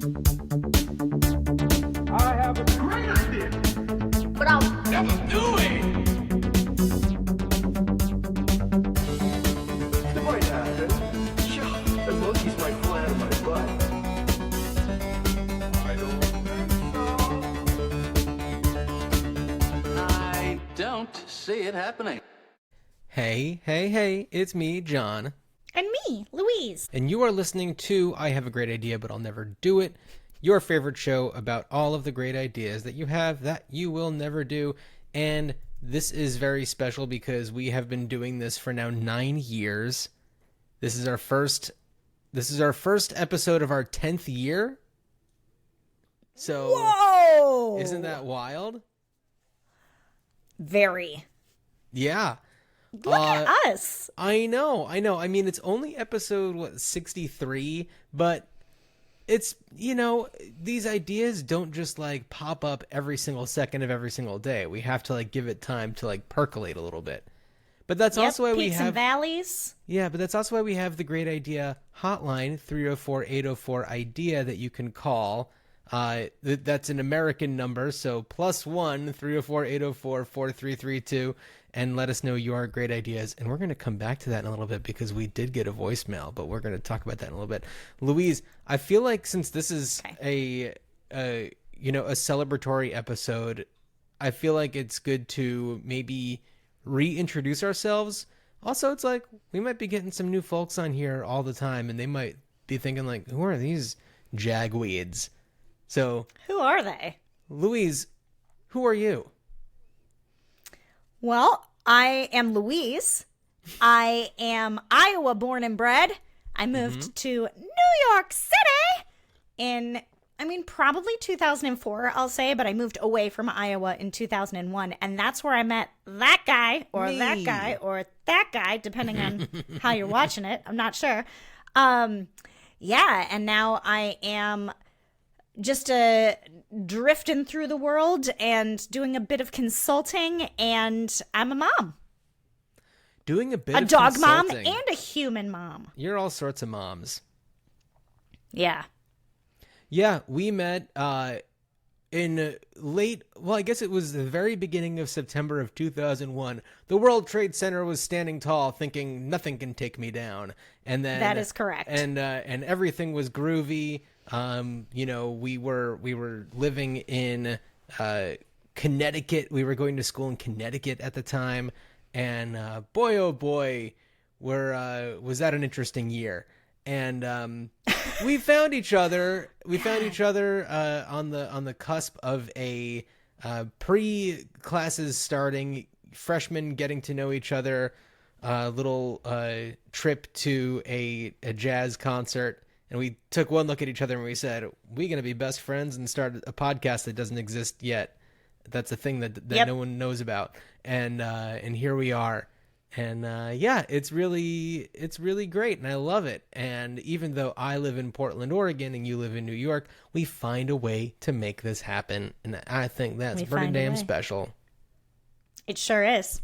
I have a great idea, but I'll never do it. It might happen. Sure, the monkeys might fly out of my butt. I don't think so. I don't see it happening. Hey, it's me, Jon. And me, Louise. And you are listening to I Have a Great Idea, But I'll Never Do It, your favorite show about all of the great ideas that you have that you will never do. And this is very special because we have been doing this for now 9 years. This is our first episode of our 10th year. So, whoa! Isn't that wild? Very. Yeah. Look at us. I know. I mean, it's only episode, 63, but it's, these ideas don't just, pop up every single second of every single day. We have to, give it time to, percolate a little bit. But that's also why we have... peaks and valleys. Yeah, but that's also why we have the Great Idea hotline, 304-804-IDEA, that you can call. That's an American number, so +1 304-804-4332, and let us know your great ideas. And we're going to come back to that in a little bit because we did get a voicemail, but we're going to talk about that in a little bit. Louise, I feel like since this is a celebratory episode, I feel like it's good to maybe reintroduce ourselves. Also, it's like we might be getting some new folks on here all the time, and they might be thinking who are these jagweeds? So, who are they? Louise, who are you? Well, I am Louise. I am Iowa born and bred. I moved to New York City in, probably 2004, I'll say, but I moved away from Iowa in 2001. And that's where I met that guy or that guy or that guy, depending on how you're watching it. I'm not sure. And now I am just drifting through the world and doing a bit of consulting, and I'm a mom. Doing a bit of dog consulting. Mom and a human mom. You're all sorts of moms. Yeah. Yeah, we met in I guess it was the very beginning of September of 2001. The World Trade Center was standing tall, thinking nothing can take me down. And then that is correct. And everything was groovy. We were living in Connecticut. We were going to school in Connecticut at the time, and boy oh boy, was that an interesting year. And we found each other. We found each other on the cusp of a pre-classes starting, freshmen getting to know each other, little trip to a jazz concert. And we took one look at each other and we said, we're going to be best friends and start a podcast that doesn't exist yet. That's a thing that no one knows about. And here we are. And it's really great. And I love it. And even though I live in Portland, Oregon, and you live in New York, we find a way to make this happen. And I think that's pretty damn special. It sure is.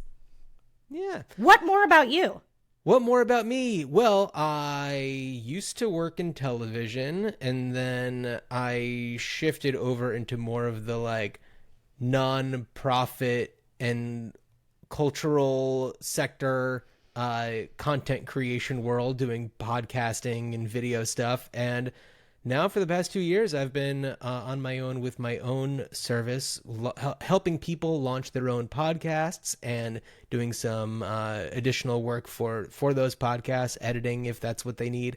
Yeah. What more about you? What more about me? Well, I used to work in television, and then I shifted over into more of the non-profit and cultural sector content creation world, doing podcasting and video stuff. And now for the past 2 years, I've been on my own with my own service, helping people launch their own podcasts and doing some additional work for those podcasts, editing if that's what they need,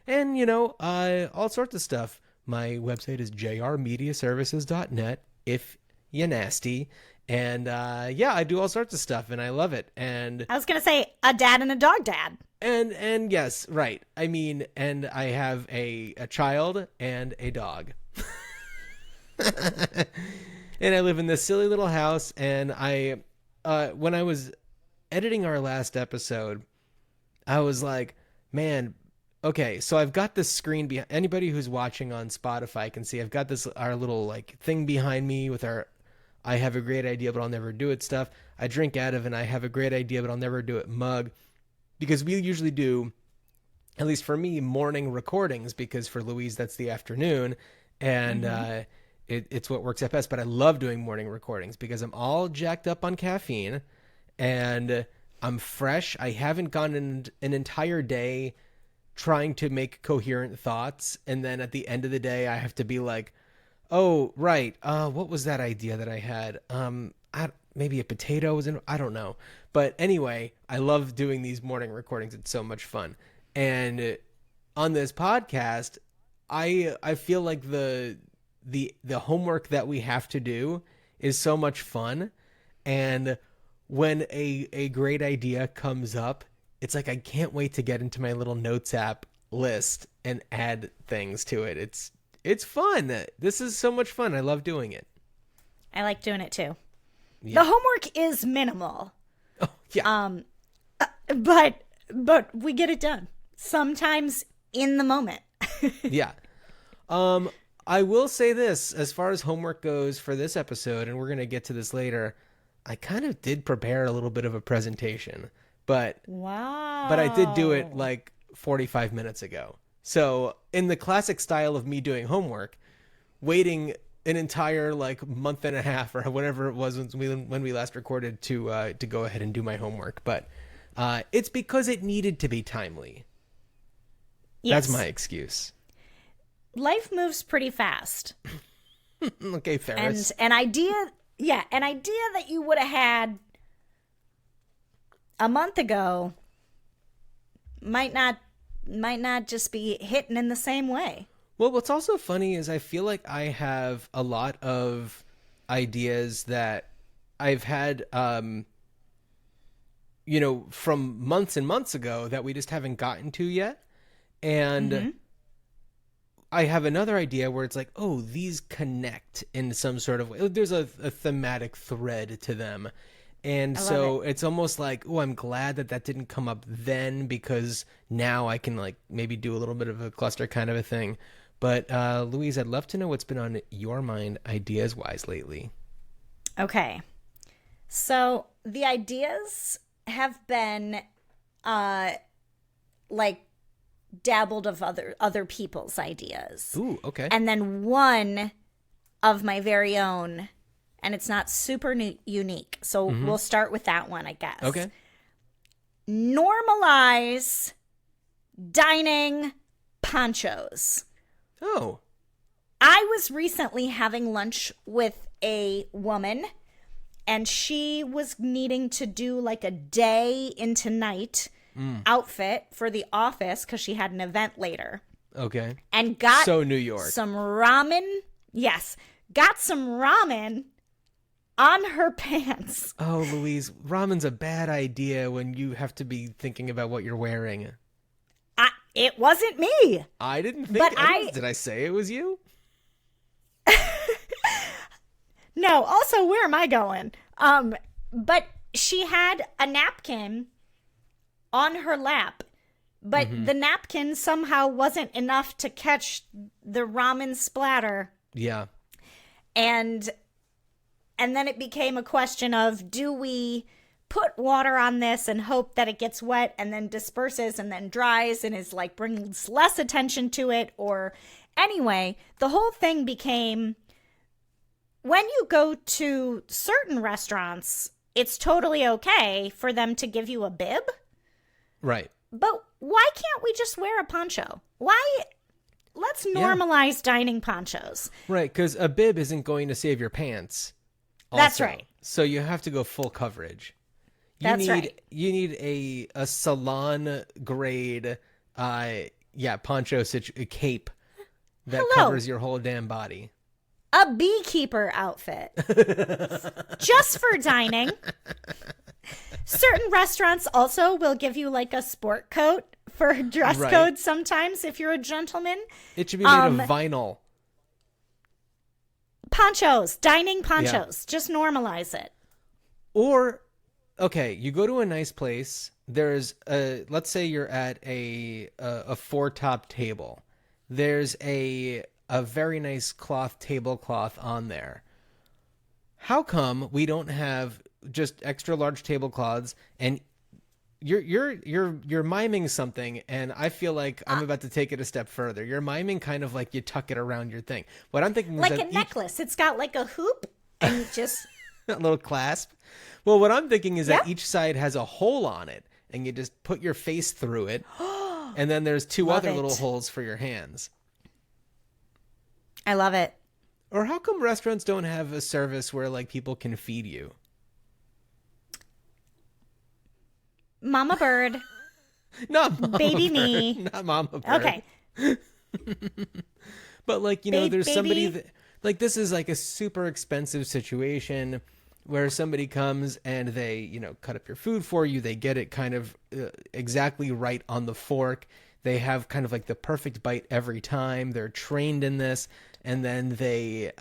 and, all sorts of stuff. My website is jrmediaservices.net, if you nasty. And I do all sorts of stuff, and I love it. And I was going to say a dad and a dog dad. And yes, right. And I have a child and a dog. And I live in this silly little house, and I when I was editing our last episode, I was like, man, okay, so I've got this screen behind. Anybody who's watching on Spotify can see I've got our little thing behind me with our I have a great idea but I'll never do it stuff. I drink out of an I have a great idea but I'll never do it mug, because we usually do, at least for me, morning recordings, because for Louise that's the afternoon. and it's what works at best. But I love doing morning recordings because I'm all jacked up on caffeine, and I'm fresh. I haven't gone in an entire day trying to make coherent thoughts, and then at the end of the day, I have to be like, "Oh, right. What was that idea that I had? Maybe a potato was in. I don't know." But anyway, I love doing these morning recordings. It's so much fun. And on this podcast, I feel like the homework that we have to do is so much fun. And when a great idea comes up, it's like I can't wait to get into my little notes app list and add things to it. It's fun. This is so much fun. I love doing it. I like doing it too. Yeah. The homework is minimal. Oh, yeah. But we get it done. Sometimes in the moment. Yeah. I will say this, as far as homework goes for this episode, and we're going to get to this later, I kind of did prepare a little bit of a presentation, but I did do it like 45 minutes ago. So in the classic style of me doing homework, waiting an entire like month and a half or whatever it was when we last recorded to go ahead and do my homework. But it's because it needed to be timely. Yes. That's my excuse. Life moves pretty fast. Okay, Ferris. And an idea that you would have had a month ago might not just be hitting in the same way. Well, what's also funny is I feel like I have a lot of ideas that I've had, from months and months ago that we just haven't gotten to yet. And I have another idea where it's like, oh, these connect in some sort of way. There's a thematic thread to them. And so it's almost like, oh, I'm glad that didn't come up then, because now I can like maybe do a little bit of a cluster kind of a thing. But Louise, I'd love to know what's been on your mind ideas-wise lately. Okay. So the ideas have been like dabbled of other people's ideas. Ooh, okay. And then one of my very own, and it's not super unique. So we'll start with that one, I guess. Okay. Normalize dining ponchos. Oh. I was recently having lunch with a woman, and she was needing to do like a day into night outfit for the office because she had an event later. Okay. And got so New York. Some ramen. Yes. Got some ramen on her pants. Oh, Louise, ramen's a bad idea when you have to be thinking about what you're wearing. It wasn't me. I didn't think. But did I say it was you? No. Also, where am I going? But she had a napkin on her lap, but the napkin somehow wasn't enough to catch the ramen splatter. Yeah. And then it became a question of, do we put water on this and hope that it gets wet and then disperses and then dries and is like brings less attention to it? Or anyway, the whole thing became, when you go to certain restaurants, it's totally okay for them to give you a bib. Right. But why can't we just wear a poncho? Why? Let's normalize dining ponchos. Right, because a bib isn't going to save your pants. That's right. So you have to go full coverage. Right. You need a salon grade, poncho cape that covers your whole damn body. A beekeeper outfit. Just for dining. Certain restaurants also will give you like a sport coat for dress code sometimes if you're a gentleman. It should be made of vinyl. Ponchos, dining ponchos. Yeah. Just normalize it. Or, okay, you go to a nice place. There's let's say you're at a 4-top table. There's a very nice tablecloth on there. How come we don't have just extra large tablecloths and you're miming something, and I feel like I'm about to take it a step further. You're miming kind of like you tuck it around your thing. What I'm thinking is Like that a necklace. It's got like a hoop and you just... a little clasp. Well, what I'm thinking is that Yeah. each side has a hole on it, and you just put your face through it, and then there's two Love other it. little holes for your hands. I love it. Or how come restaurants don't have a service where like people can feed you? Mama bird, Not Mama baby Bird, me. not Mama Bird. Okay. But like, you know, Babe, there's somebody baby. that, like, this is like a super expensive situation where somebody comes and they, you know, cut up your food for you. They get it kind of exactly right on the fork. They have kind of like the perfect bite every time. They're trained in this. And then they,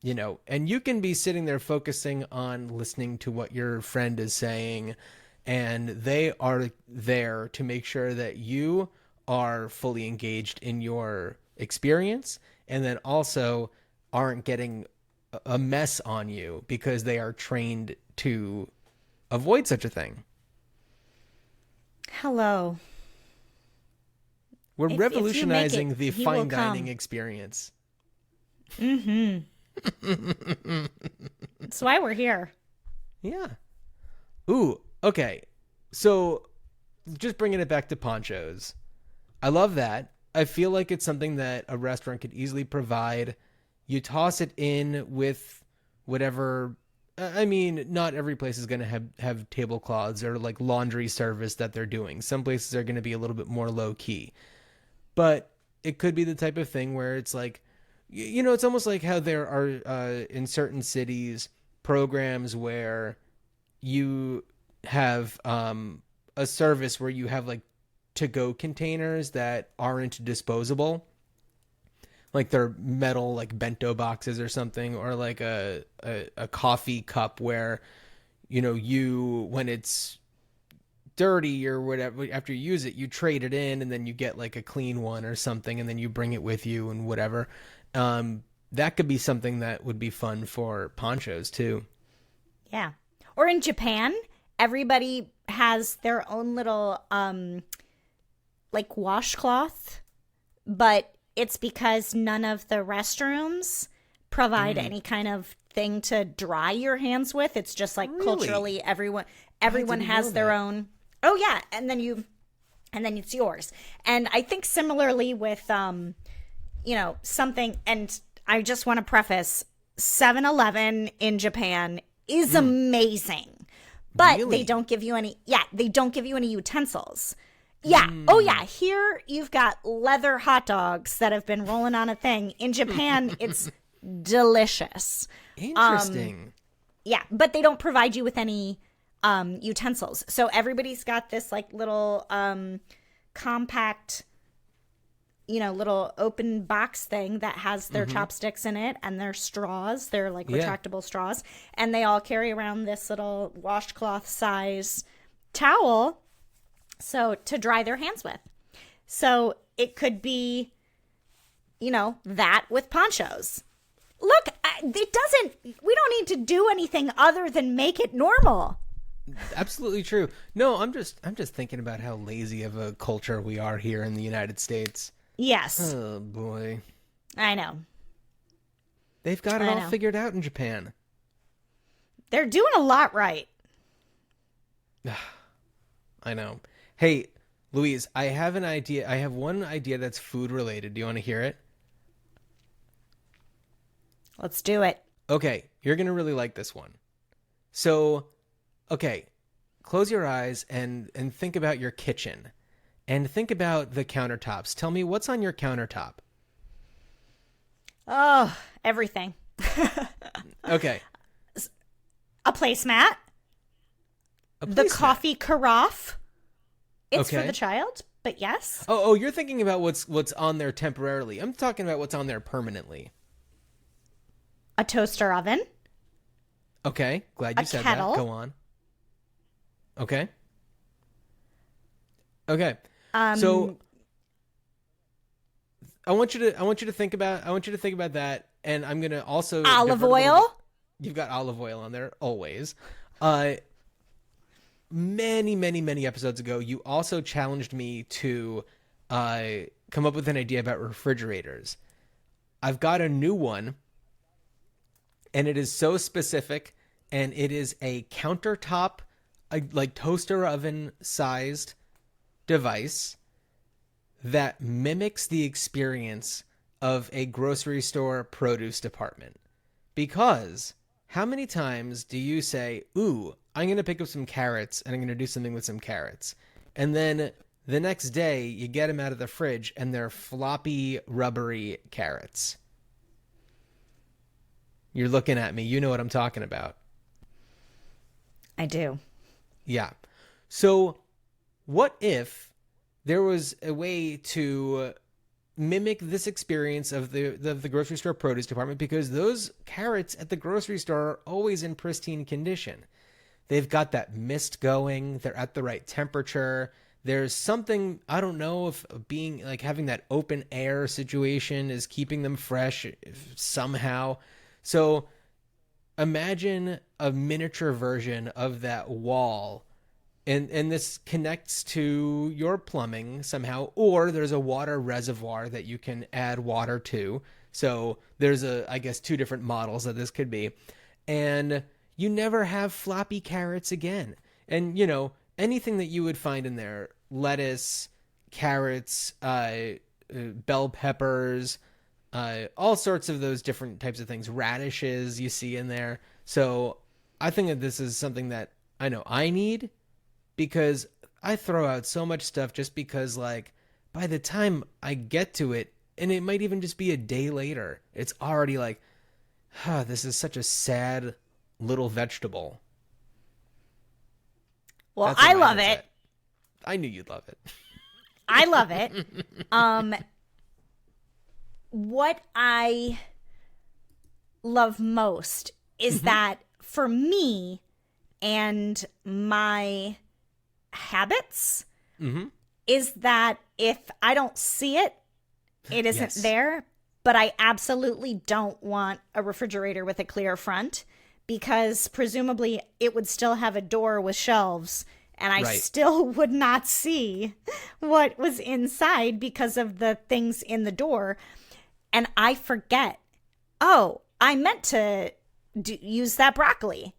you know, and you can be sitting there focusing on listening to what your friend is saying. And they are there to make sure that you are fully engaged in your experience, and then also aren't getting a mess on you because they are trained to avoid such a thing. Hello. We're If you make revolutionizing it, the he fine will dining come. experience. That's why we're here. Yeah. Ooh, okay. So just bringing it back to ponchos. I love that. I feel like it's something that a restaurant could easily provide. You toss it in with whatever. I mean, not every place is going to have tablecloths or like laundry service that they're doing. Some places are going to be a little bit more low key. But it could be the type of thing where it's like, you know, it's almost like how there are in certain cities programs where you have a service where you have like to-go containers that aren't disposable, like they're metal like bento boxes or something, or like a coffee cup where, you know, you, when it's dirty or whatever, after you use it, you trade it in and then you get like a clean one or something, and then you bring it with you and whatever. That could be something that would be fun for ponchos too. Yeah. Or in Japan, everybody has their own little like washcloth, but it's because none of the restrooms provide any kind of thing to dry your hands with. It's just like Really? culturally everyone didn't has know their that. own. Oh yeah, and then it's yours. And I think similarly with you know, something, and I just want to preface 7-Eleven in Japan is amazing. But Really? they don't give you any utensils. Yeah. Oh yeah, here you've got leather hot dogs that have been rolling on a thing. In Japan, it's delicious. Interesting. Yeah, but they don't provide you with any utensils. So everybody's got this like little compact, you know, little open box thing that has their chopsticks in it and their straws. They're like Yeah. retractable straws. And they all carry around this little washcloth size towel so to dry their hands with. So it could be, you know, that with ponchos. Look, we don't need to do anything other than make it normal. Absolutely true. No, I'm just thinking about how lazy of a culture we are here in the United States. Yes, Oh boy. I know. They've got it I all know. figured out in Japan. They're doing a lot right. I know. Hey, Louise, I have an idea. I have one idea that's food related. Do you want to hear it? Let's do it. Okay, you're going to really like this one. So, okay, close your eyes and think about your kitchen. And think about the countertops. Tell me, what's on your countertop? Oh, everything. Okay. A placemat. A The placemat. coffee carafe. It's for Okay. the child, but yes. Oh, you're thinking about what's on there temporarily. I'm talking about what's on there permanently. A toaster oven. Okay, glad you A said kettle. that. Go on. Okay. Okay. So I want you to think about that, and I'm gonna also Olive divert a little oil. bit. You've got olive oil on there always. many, many, many episodes ago, you also challenged me to come up with an idea about refrigerators. I've got a new one, and it is so specific, and it is a countertop, like toaster oven sized device that mimics the experience of a grocery store produce department. Because how many times do you say, ooh, I'm going to pick up some carrots and I'm going to do something with some carrots. And then the next day you get them out of the fridge and they're floppy, rubbery carrots. You're looking at me. You know what I'm talking about. I do. Yeah. So what if there was a way to mimic this experience of the grocery store produce department? Because those carrots at the grocery store are always in pristine condition. They've got that mist going. They're at the right temperature. There's something, I don't know if being like having that open air situation is keeping them fresh somehow. So imagine a miniature version of that wall. And this connects to your plumbing somehow, or there's a water reservoir that you can add water to. So there's I guess, two different models that this could be. And you never have floppy carrots again. And, anything that you would find in there, lettuce, carrots, bell peppers, all sorts of those different types of things, radishes you see in there. So I think that this is something that I know I need, because I throw out so much stuff just because, like, by the time I get to it, and it might even just be a day later, it's already like, this is such a sad little vegetable. Well, I love it. At. I knew you'd love it. I love it. What I love most is that for me and my habits is that if I don't see it, it isn't there. But I absolutely don't want a refrigerator with a clear front, because presumably it would still have a door with shelves, and I still would not see what was inside because of the things in the door. And I forget, I meant to use that broccoli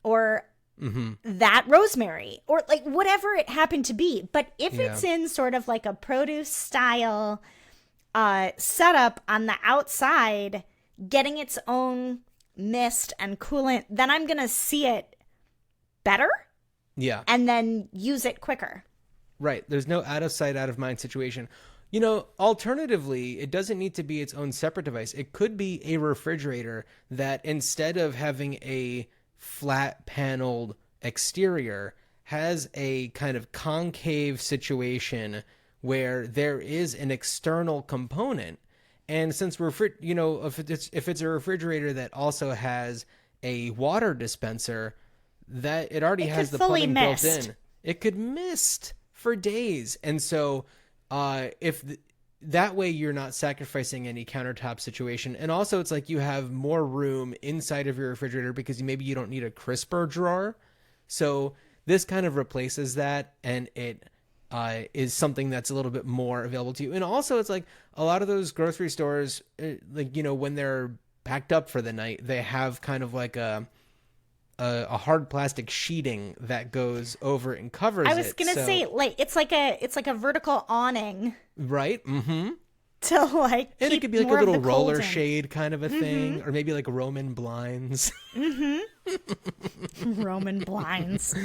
or that rosemary, or like whatever it happened to be. But if it's in sort of like a produce style setup on the outside, getting its own mist and coolant, then I'm going to see it better. Yeah. And then use it quicker. Right. There's no out of sight, out of mind situation. Alternatively, it doesn't need to be its own separate device. It could be a refrigerator that, instead of having a flat paneled exterior, has a kind of concave situation where there is an external component. And since if it's a refrigerator that also has a water dispenser, that it already has the plumbing built in, it could mist for days. And so that way you're not sacrificing any countertop situation. And also it's like you have more room inside of your refrigerator because maybe you don't need a crisper drawer. So this kind of replaces that, and it is something that's a little bit more available to you. And also it's like a lot of those grocery stores, when they're packed up for the night, they have kind of like a hard plastic sheeting that goes over and covers it. I was gonna say, like, it's like a vertical awning, right? Mm-hmm. To like, and keep it could be like more a little of the roller cold in. shade kind of a thing, or maybe like Roman blinds. Roman blinds.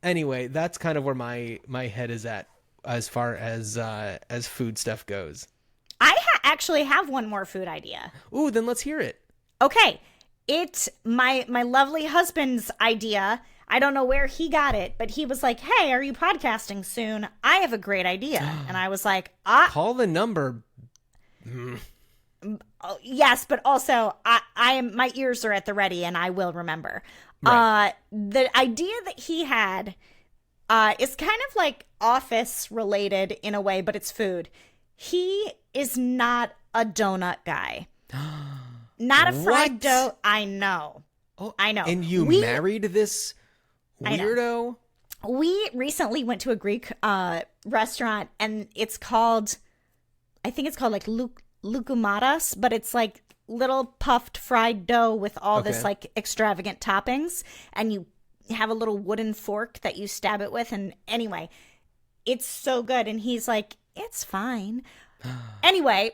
Anyway, that's kind of where my head is at as far as food stuff goes. I actually have one more food idea. Ooh, then let's hear it. Okay. It's my lovely husband's idea. I don't know where he got it, but he was like, hey, are you podcasting soon? I have a great idea. And I was like, call the number. Yes, but also I am, my ears are at the ready and I will remember. Right. The idea that he had is kind of like office related in a way, but it's food. He is not a donut guy. Not a fried dough. I know. Oh, I know. And you married this weirdo? We recently went to a Greek restaurant, and it's called, I think it's called like loukoumades, but it's like little puffed fried dough with all this like extravagant toppings, and you have a little wooden fork that you stab it with. And anyway, it's so good. And he's like, it's fine. Anyway,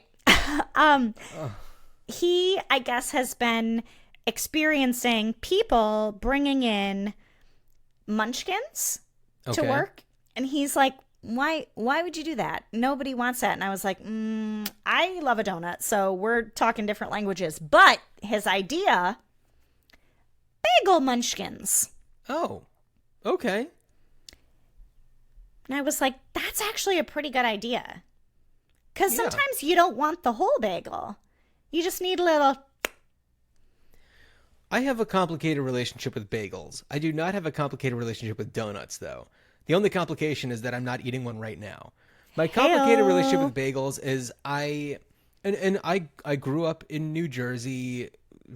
he, I guess, has been experiencing people bringing in munchkins to work, and he's like, why would you do that? Nobody wants that. And I was like, I love a donut, so we're talking different languages. But his idea, bagel munchkins. Oh, okay. And I was like, that's actually a pretty good idea, because sometimes you don't want the whole bagel, you just need a little. I have a complicated relationship with bagels. I do not have a complicated relationship with donuts, though. The only complication is that I'm not eating one right now. My complicated relationship with bagels is I grew up in New Jersey,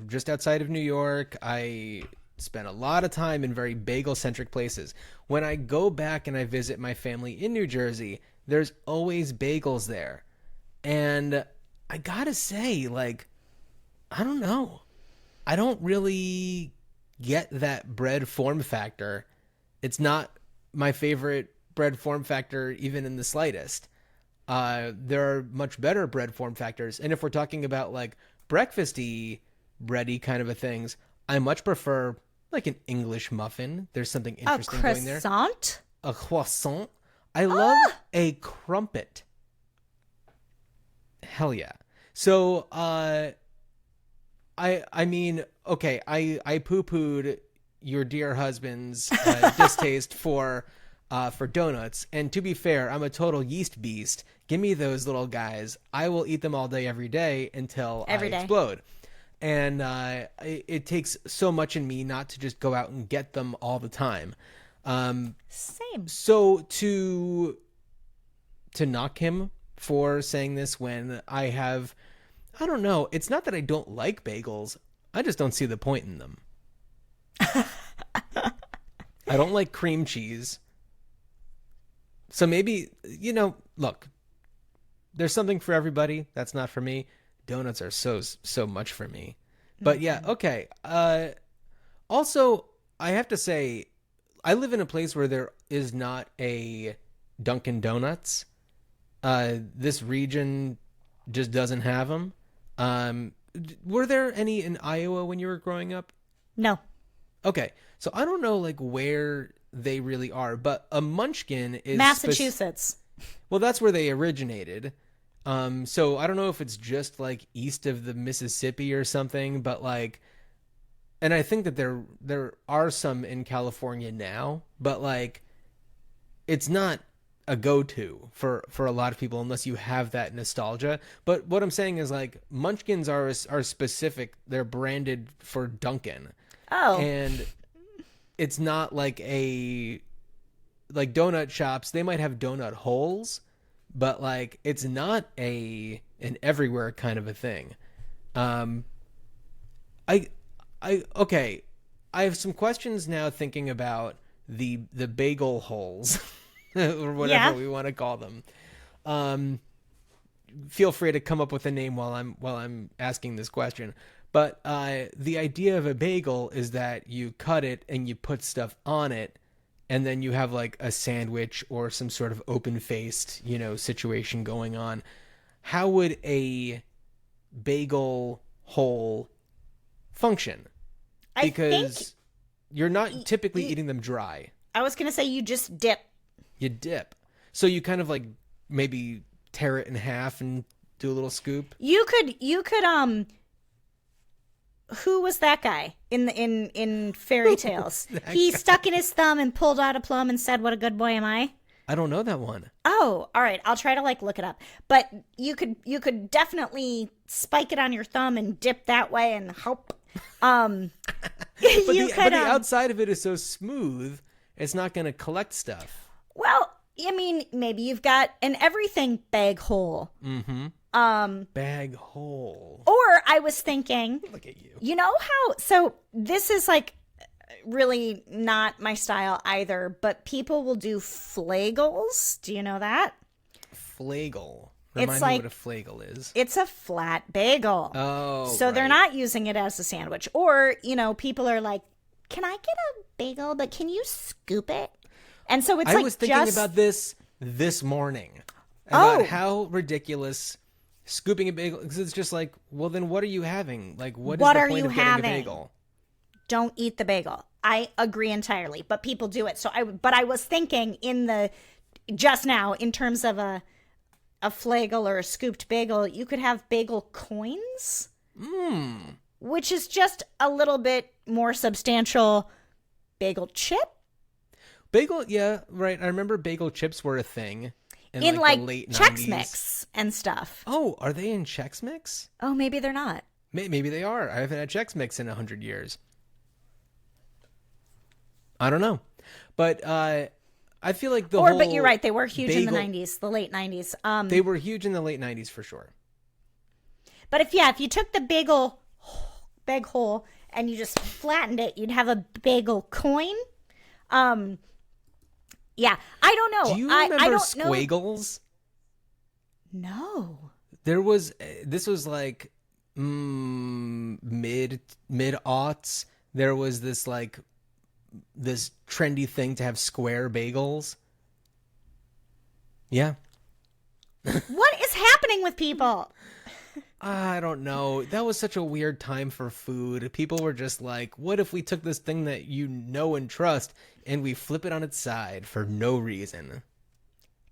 just outside of New York. I spent a lot of time in very bagel-centric places. When I go back and I visit my family in New Jersey, there's always bagels there. And I gotta say, like, I don't know. I don't really get that bread form factor. It's not my favorite bread form factor, even in the slightest. There are much better bread form factors. And if we're talking about like breakfasty, bready kind of a things, I much prefer like an English muffin. There's something interesting going there. A croissant. I love a crumpet. Hell yeah. So, I mean, okay, I poo-pooed your dear husband's distaste for donuts, and to be fair, I'm a total yeast beast. Give me those little guys. I will eat them all day, every day until I explode. And it takes so much in me not to just go out and get them all the time. Same. So to knock him for saying this when I don't know. It's not that I don't like bagels. I just don't see the point in them. I don't like cream cheese. So maybe, look, there's something for everybody. That's not for me. Donuts are so much for me. But yeah, okay. Also, I have to say, I live in a place where there is not a Dunkin' Donuts. This region just doesn't have them. Were there any in Iowa when you were growing up? No. Okay, so I don't know like where they really are, but a munchkin is Massachusetts. Well, that's where they originated. So I don't know if it's just like east of the Mississippi or something, but like, and I think that there are some in California now, but like, it's not a go-to for a lot of people unless you have that nostalgia. But what I'm saying is like munchkins are specific. They're branded for Dunkin'. Oh. And it's not like donut shops. They might have donut holes, but like it's not an everywhere kind of a thing. Okay. I have some questions now thinking about the bagel holes. Or whatever we want to call them. Feel free to come up with a name while I'm asking this question. But the idea of a bagel is that you cut it and you put stuff on it, and then you have like a sandwich or some sort of open-faced, situation going on. How would a bagel hole function? Because you're not typically eating them dry. I was going to say you just dip. You dip. So you kind of like maybe tear it in half and do a little scoop. You could who was that guy in fairy tales? He stuck in his thumb and pulled out a plum and said, "What a good boy am I?" I don't know that one. Oh, all right. I'll try to like look it up. But you could definitely spike it on your thumb and dip that way and help. But the outside of it is so smooth, it's not going to collect stuff. Well, I mean, maybe you've got an everything bag hole. Mm-hmm. Bag hole. Or I was thinking, look at you. You know how? So this is like really not my style either, but people will do flagels. Do you know that? Flagel. It's Remind like- me what a flagel is. It's a flat bagel. Oh, So they're right. not using it as a sandwich. Or, people are like, can I get a bagel, but can you scoop it? And so it's I like was thinking just... about this morning. About Oh. how ridiculous scooping a bagel, because it's just like, well, then what are you having? Like, what is What the are point you of getting a having? bagel? Don't eat the bagel. I agree entirely, but people do it. So I was thinking just now in terms of a flagel or a scooped bagel, you could have bagel coins, which is just a little bit more substantial. Bagel chip Bagel, yeah, right. I remember bagel chips were a thing in the like late Chex 90s. Mix and stuff. Oh, are they in Chex Mix? Oh, maybe they're not. Maybe they are. I haven't had Chex Mix in 100 years. I don't know. But I feel like But you're right. They were huge in the bagel- 90s, the late 90s. They were huge in the late 90s for sure. But if you took the bagel hole and you just flattened it, you'd have a bagel coin. Yeah, I don't know. Do you I remember don't know. Squiggles? No. This was like mid aughts. There was this trendy thing to have square bagels. Yeah. What is happening with people? I don't know. That was such a weird time for food. People were just like, what if we took this thing that you know and trust and we flip it on its side for no reason?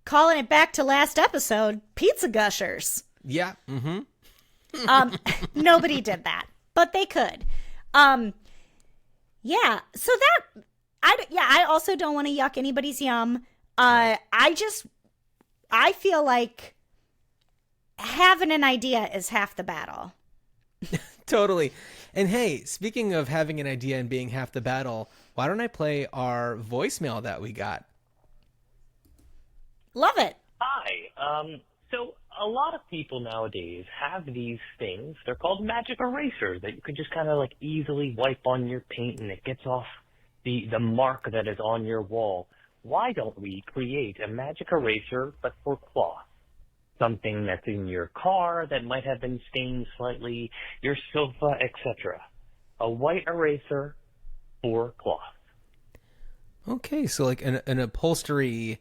Calling it back to last episode, pizza gushers. Yeah. Mm-hmm. Nobody did that, but they could. Yeah. So I also don't want to yuck anybody's yum. I feel like having an idea is half the battle. Totally. And hey, speaking of having an idea and being half the battle, why don't I play our voicemail that we got? Love it. Hi. So a lot of people nowadays have these things. They're called magic erasers that you can just kind of like easily wipe on your paint and it gets off the mark that is on your wall. Why don't we create a magic eraser but for cloth? Something that's in your car that might have been stained slightly, your sofa, etc. A white eraser for cloth. Okay, so like an upholstery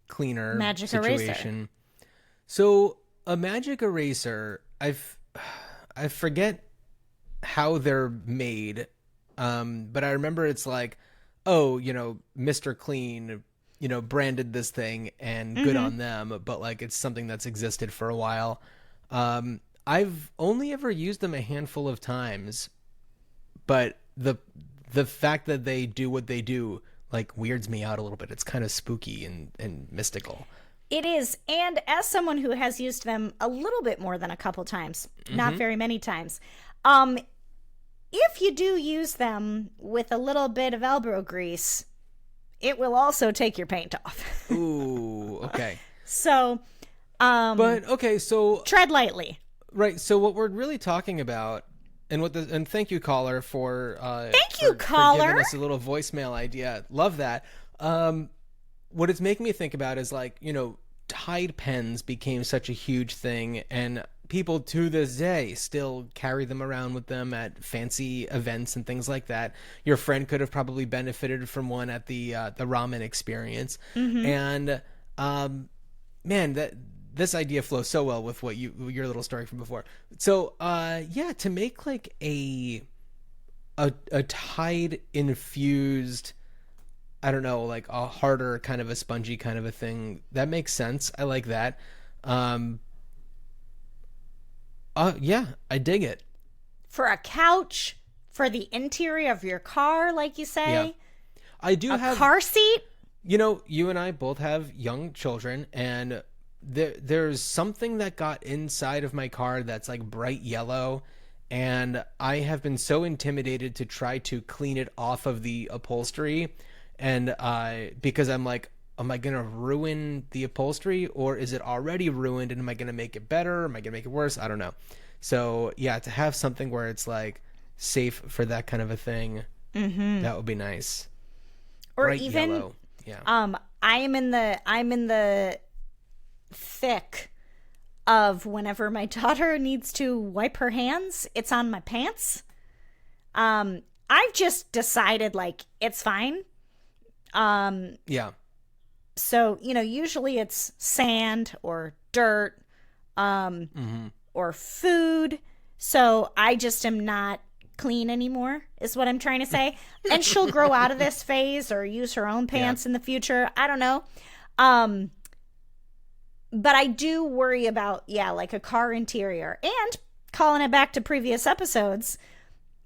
cleaner Magic situation. eraser. So a magic eraser, I forget how they're made, but I remember it's like, oh, Mr. Clean, branded this thing and good on them, but like it's something that's existed for a while. I've only ever used them a handful of times, but the fact that they do what they do like weirds me out a little bit. It's kind of spooky and mystical. It is. And as someone who has used them a little bit more than a couple times, not very many times, if you do use them with a little bit of elbow grease, it will also take your paint off. Ooh, okay. So, But okay, so tread lightly. right, so what we're really talking about, and thank you, caller, for you, for caller. giving us a little voicemail idea. Love that. What it's making me think about is like, Tide pens became such a huge thing, and people to this day still carry them around with them at fancy events and things like that. Your friend could have probably benefited from one at the ramen experience. And man, this idea flows so well with what your little story from before. So yeah, to make like a Tide infused, I don't know, like a harder kind of a spongy kind of a thing, that makes sense. I like that. Yeah, I dig it. For a couch, for the interior of your car, like you say. Yeah. I do A have car seat. you and I both have young children, and there's something that got inside of my car that's like bright yellow, and I have been so intimidated to try to clean it off of the upholstery, and because I'm like, am I gonna ruin the upholstery, or is it already ruined, and am I gonna make it better? Am I gonna make it worse? I don't know. So yeah, to have something where it's like safe for that kind of a thing, That would be nice. Or Bright even yellow. Yeah. I'm in the thick of whenever my daughter needs to wipe her hands, it's on my pants. I've just decided like it's fine. Yeah. So, usually it's sand or dirt, or food. So I just am not clean anymore, is what I'm trying to say. And she'll grow out of this phase or use her own pants in the future. I don't know. But I do worry about, like a car interior. And calling it back to previous episodes,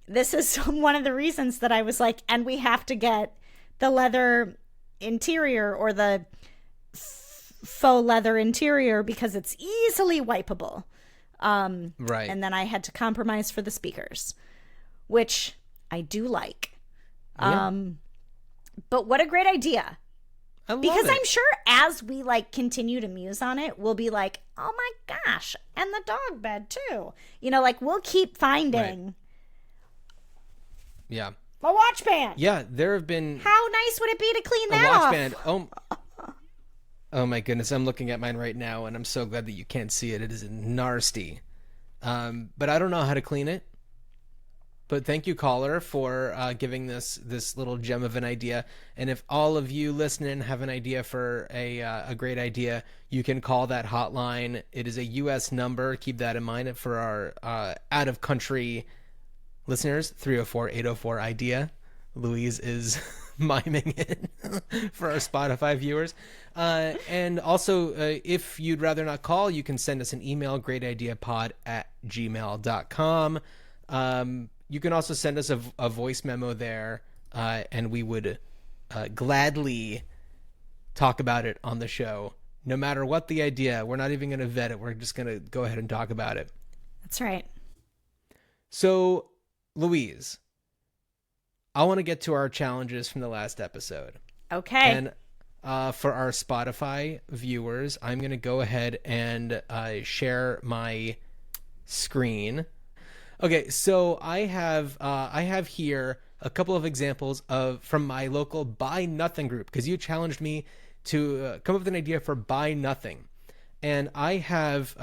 this is one of the reasons that I was like, and we have to get the leather interior or the faux leather interior because it's easily wipeable. Right. And then I had to compromise for the speakers, which I do like. Yeah. But what a great idea. I love Because it. I'm sure as we like continue to muse on it, we'll be like, oh my gosh, and the dog bed too. Like we'll keep finding Yeah. a watch band. Yeah, there have been How nice would it be to clean a that watch off? band. Oh my goodness, I'm looking at mine right now, and I'm so glad that you can't see it. It is nasty. But I don't know how to clean it. But thank you, caller, for giving this little gem of an idea. And if all of you listening have an idea for a great idea, you can call that hotline. It is a U.S. number. Keep that in mind for our out-of-country listeners, 304-804-IDEA. Louise is miming it for our Spotify viewers. And also, if you'd rather not call, you can send us an email, greatideapod@gmail.com. You can also send us a voice memo there, and we would gladly talk about it on the show. No matter what the idea, we're not even going to vet it. We're just going to go ahead and talk about it. That's right. So, Louise, I want to get to our challenges from the last episode. Okay. And for our Spotify viewers, I'm going to go ahead and share my screen. Okay, so I have here a couple of examples from my local Buy Nothing group, because you challenged me to come up with an idea for Buy Nothing. And I have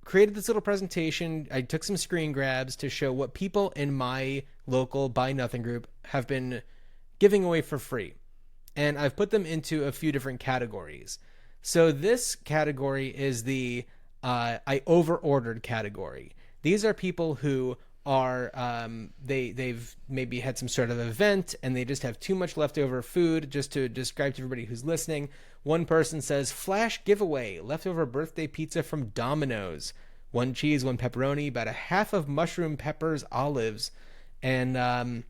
created this little presentation. I took some screen grabs to show what people in my local Buy Nothing group have been giving away for free. And I've put them into a few different categories. So this category is the I over-ordered category. These are people who are they've maybe had some sort of event and they just have too much leftover food. Just to describe to everybody who's listening, one person says, flash giveaway, leftover birthday pizza from Domino's, 1 cheese, 1 pepperoni, about a half of mushroom, peppers, olives. And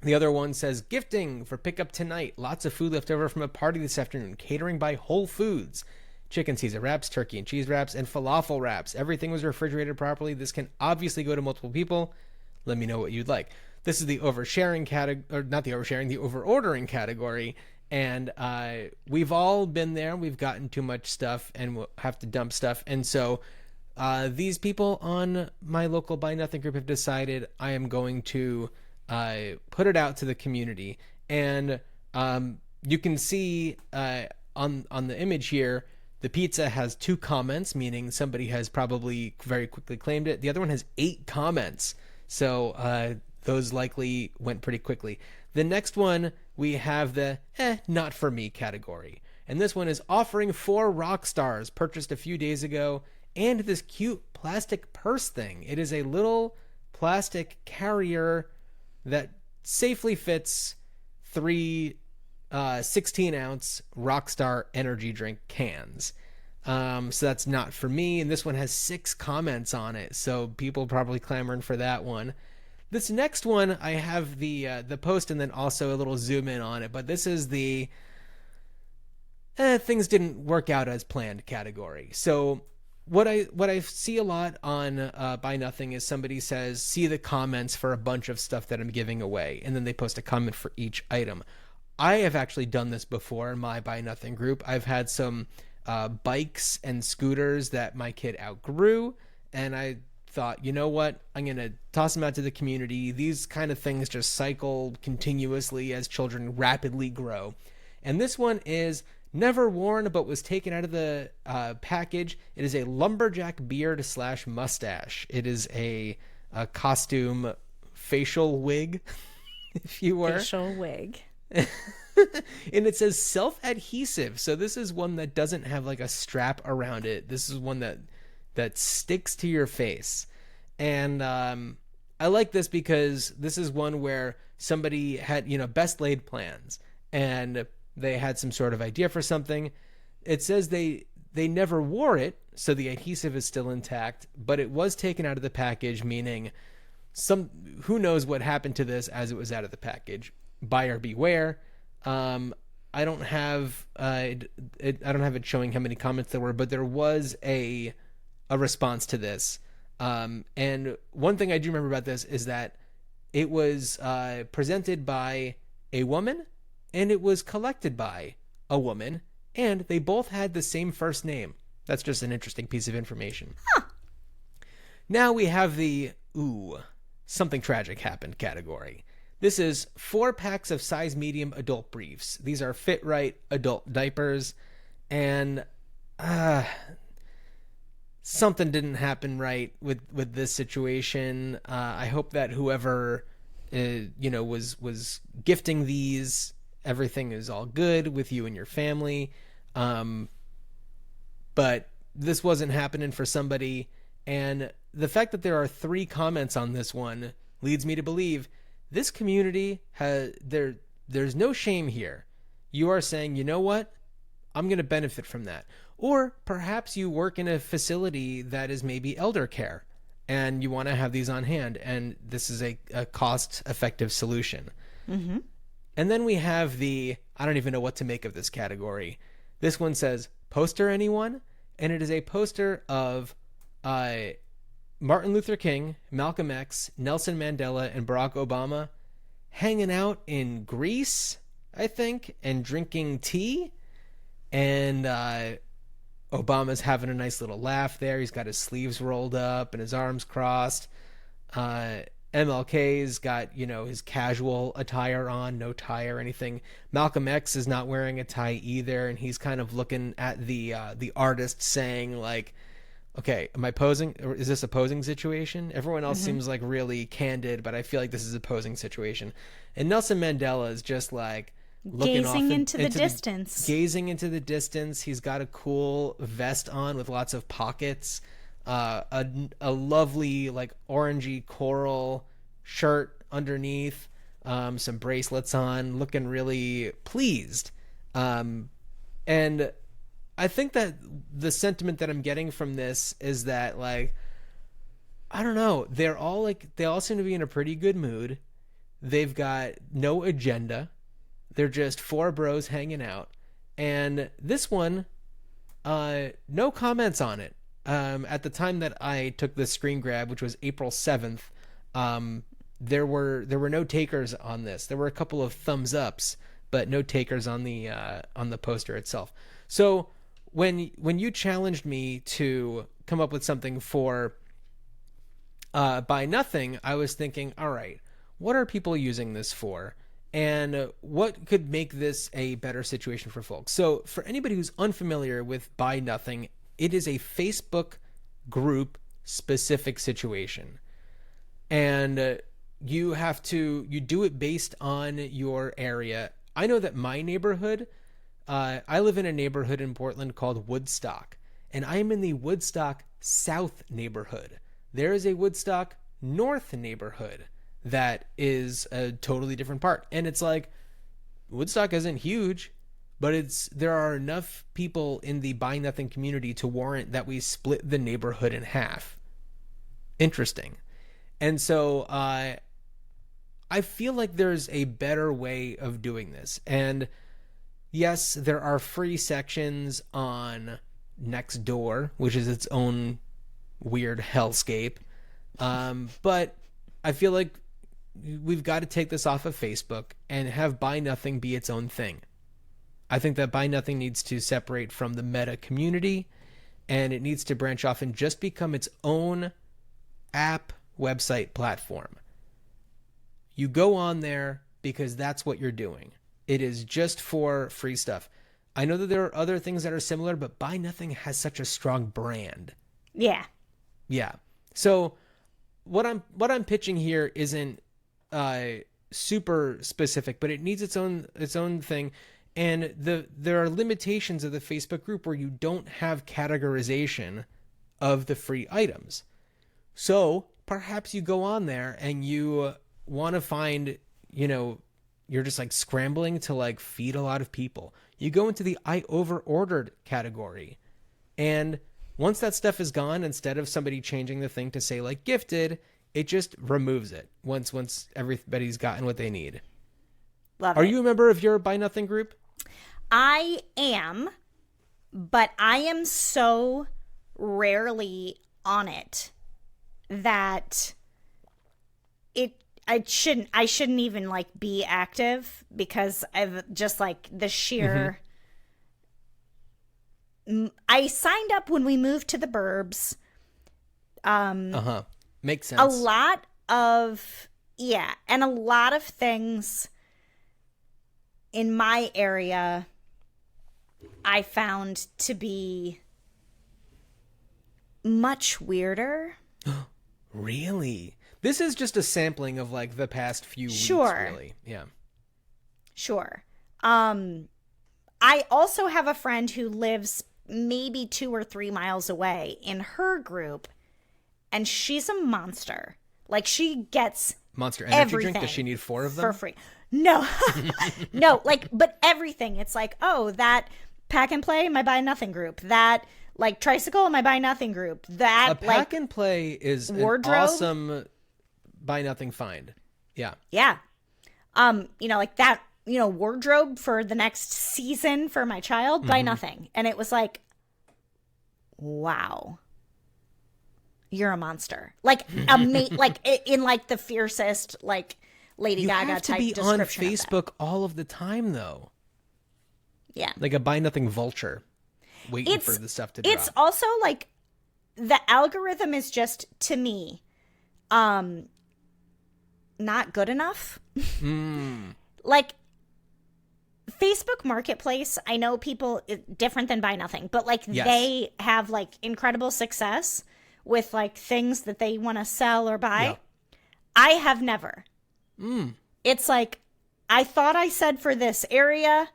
the other one says, gifting for pickup tonight, lots of food left over from a party this afternoon, catering by Whole Foods. Chicken Caesar wraps, turkey and cheese wraps, and falafel wraps. Everything was refrigerated properly. This can obviously go to multiple people. Let me know what you'd like. This is the oversharing category, or not the oversharing, the over-ordering category. And we've all been there. We've gotten too much stuff and we'll have to dump stuff. And so these people on my local Buy Nothing group have decided I am going to put it out to the community. And you can see on the image here, the pizza has 2 comments, meaning somebody has probably very quickly claimed it. The other one has 8 comments. So those likely went pretty quickly. The next one, we have the not for me category. And this one is offering 4 rock stars purchased a few days ago and this cute plastic purse thing. It is a little plastic carrier that safely fits 3 16-ounce Rockstar energy drink cans. So that's not for me. And this one has 6 comments on it. So people probably clamoring for that one. This next one, I have the post and then also a little zoom in on it. But this is the things didn't work out as planned category. So what I see a lot on Buy Nothing is somebody says, see the comments for a bunch of stuff that I'm giving away. And then they post a comment for each item. I have actually done this before in my Buy Nothing group. I've had some bikes and scooters that my kid outgrew, and I thought, you know what, I'm going to toss them out to the community. These kind of things just cycle continuously as children rapidly grow. And this one is never worn but was taken out of the package. It is a lumberjack beard / mustache. It is a costume facial wig, if you were. Facial wig. And it says self-adhesive. So this is one that doesn't have like a strap around it. This is one that sticks to your face. And I like this because this is one where somebody had, best laid plans, and they had some sort of idea for something. It says they never wore it, so the adhesive is still intact, but it was taken out of the package, meaning who knows what happened to this as it was out of the package. Buyer beware. I don't have it showing how many comments there were, but there was a response to this. And one thing I do remember about this is that it was presented by a woman and it was collected by a woman, and they both had the same first name. That's just an interesting piece of information. Huh. Now we have the something tragic happened category. This is 4 packs of size medium adult briefs. These are Fit Right adult diapers, and something didn't happen right with this situation. I hope that whoever was gifting these, everything is all good with you and your family. But this wasn't happening for somebody, and the fact that there are 3 comments on this one leads me to believe this community there's no shame here. You are saying, you know what? I'm going to benefit from that. Or perhaps you work in a facility that is maybe elder care and you want to have these on hand, and this is a cost-effective solution. Mm-hmm. And then we have I don't even know what to make of this category. This one says, poster anyone? And it is a poster of Martin Luther King, Malcolm X, Nelson Mandela, and Barack Obama hanging out in Greece, I think, and drinking tea. And Obama's having a nice little laugh there. He's got his sleeves rolled up and his arms crossed. MLK's got, his casual attire on, no tie or anything. Malcolm X is not wearing a tie either, and he's kind of looking at the artist saying, like, okay, am I posing? Or is this a posing situation? Everyone else seems like really candid, but I feel like this is a posing situation. And Nelson Mandela is just like looking gazing off into the distance. Gazing into the distance. He's got a cool vest on with lots of pockets. A lovely like orangey coral shirt underneath. Some bracelets on, looking really pleased. And I think that the sentiment that I'm getting from this is that, like, I don't know, they all seem to be in a pretty good mood. They've got no agenda. They're just 4 bros hanging out. And this one, no comments on it. At the time that I took this screen grab, which was April 7th, there were no takers on this. There were a couple of thumbs ups, but no takers on the poster itself. So when you challenged me to come up with something for Buy Nothing, I was thinking, all right, what are people using this for? And what could make this a better situation for folks? So for anybody who's unfamiliar with Buy Nothing, it is a Facebook group specific situation. And you do it based on your area. I know that my neighborhood, I live in a neighborhood in Portland called Woodstock, and I am in the Woodstock South neighborhood. There is a Woodstock North neighborhood that is a totally different part. And it's like, Woodstock isn't huge, but there are enough people in the Buy Nothing community to warrant that we split the neighborhood in half. Interesting. And so I feel like there's a better way of doing this. And yes, there are free sections on Nextdoor, which is its own weird hellscape. But I feel like we've got to take this off of Facebook and have Buy Nothing be its own thing. I think that Buy Nothing needs to separate from the meta community, and it needs to branch off and just become its own app, website, platform. You go on there because that's what you're doing. It is just for free stuff. I know that there are other things that are similar, but Buy Nothing has such a strong brand. Yeah. Yeah. So what I'm pitching here isn't super specific, but it needs its own thing. And there are limitations of the Facebook group where you don't have categorization of the free items. So perhaps you go on there and you want to find, you're just like scrambling to like feed a lot of people. You go into the I over-ordered category. And once that stuff is gone, instead of somebody changing the thing to say like gifted, it just removes it once everybody's gotten what they need. Love Are it. you a member of your Buy Nothing group? I am, but I am so rarely on it that I shouldn't even like be active because I've just like the sheer I signed up when we moved to the burbs. Makes sense. A lot of things in my area I found to be much weirder. Really? This is just a sampling of like the past few weeks, really. Yeah. Sure. I also have a friend who lives maybe 2 or 3 miles away in her group, and she's a monster. Like, she gets Monster Energy everything drink? Does she need 4 of them? for free. No. No, like, but everything. It's like, oh, that Pack and Play in my Buy Nothing group. That, like, Tricycle in my Buy Nothing group. That, a Pack and Play is wardrobe? an awesome Buy Nothing find. Yeah. Yeah. Like that, wardrobe for the next season for my child, Buy Nothing. And it was like, wow. You're a monster. Like, like in like the fiercest, like Lady Gaga type description. You have to be on Facebook all of the time, though. Yeah. Like a Buy Nothing vulture, waiting for the stuff to drop. It's also like the algorithm is just, to me, not good enough. Like, Facebook Marketplace, I know people, different than Buy Nothing, but like they have like incredible success with like things that they want to sell or buy. Yeah. I have never. It's like, I thought I said for this area,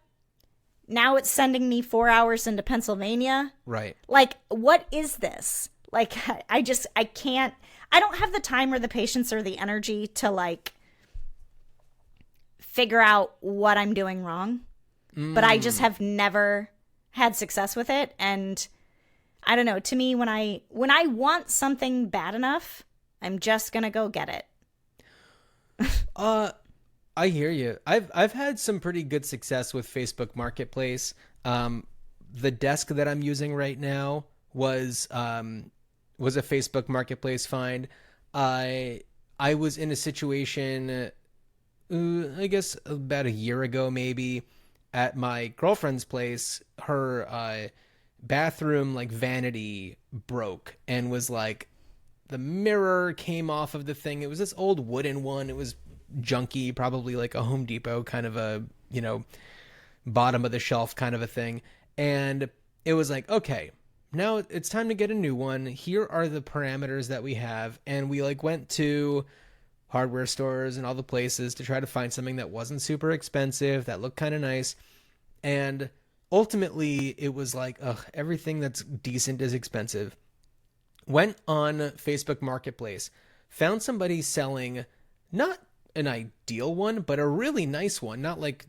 now it's sending me 4 hours into Pennsylvania. Right. Like, what is this? Like, I can't, I don't have the time or the patience or the energy to like figure out what I'm doing wrong. But I just have never had success with it. And I don't know, to me, when I want something bad enough, I'm just going to go get it. I hear you. I've had some pretty good success with Facebook Marketplace. The desk that I'm using right now was a Facebook Marketplace find. I was in a situation, I guess about a year ago, maybe, at my girlfriend's place. Her bathroom like vanity broke and was like, the mirror came off of the thing. It was this old wooden one. It was junky, probably like a Home Depot kind of a, bottom of the shelf kind of a thing. And it was like, okay, now it's time to get a new one. Here are the parameters that we have. And we like went to hardware stores and all the places to try to find something that wasn't super expensive, that looked kind of nice. And ultimately it was like, everything that's decent is expensive. Went on Facebook Marketplace, found somebody selling not an ideal one, but a really nice one, not like,